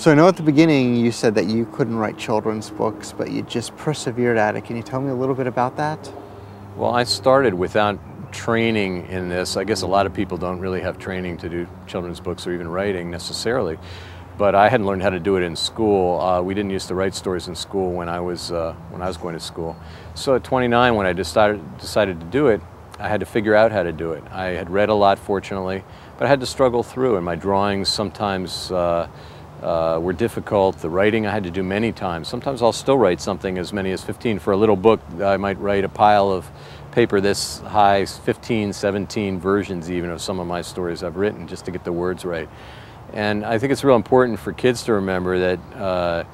So I know at the beginning you said that you couldn't write children's books, but you just persevered at it. Can you tell me a little bit about that? Well, I started without training in this. I guess a lot of people don't really have training to do children's books or even writing necessarily, but I hadn't learned how to do it in school. We didn't used to write stories in school when I was going to school. So at 29, when I decided to do it, I had to figure out how to do it. I had read a lot, fortunately, but I had to struggle through, and my drawings sometimes were difficult. The writing I had to do many times. Sometimes I'll still write something as many as 15 for a little book. I might write a pile of paper this high, 15, 17 versions even of some of my stories I've written just to get the words right. And I think it's real important for kids to remember that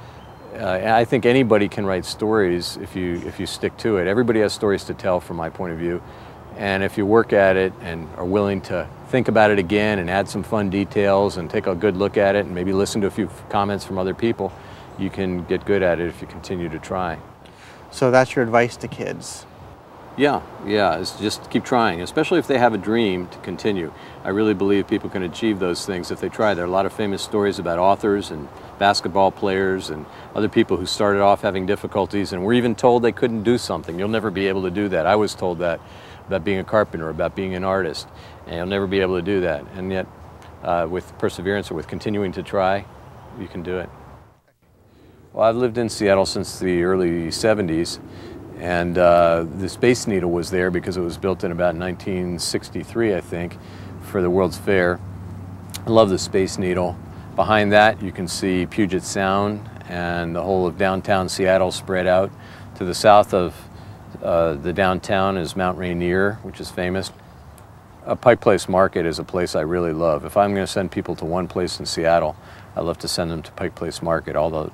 I think anybody can write stories if you stick to it. Everybody has stories to tell from my point of view. And if you work at it and are willing to think about it again and add some fun details and take a good look at it and maybe listen to a few comments from other people, you can get good at it if you continue to try. So that's your advice to kids? Yeah, it's just keep trying, especially if they have a dream to continue. I really believe people can achieve those things if they try. There are a lot of famous stories about authors and basketball players and other people who started off having difficulties and were even told they couldn't do something. You'll never be able to do that. I was told that about being a carpenter, about being an artist, and you'll never be able to do that. And yet, with perseverance or with continuing to try, you can do it. Well, I've lived in Seattle since the early 70s, and the Space Needle was there because it was built in about 1963, I think, for the World's Fair. I love the Space Needle. Behind that, you can see Puget Sound and the whole of downtown Seattle spread out. To the south of the downtown is Mount Rainier, which is famous. Pike Place Market is a place I really love. If I'm going to send people to one place in Seattle, I love to send them to Pike Place Market, although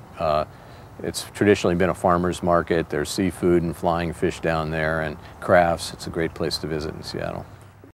it's traditionally been a farmer's market. There's seafood and flying fish down there and crafts. It's a great place to visit in Seattle.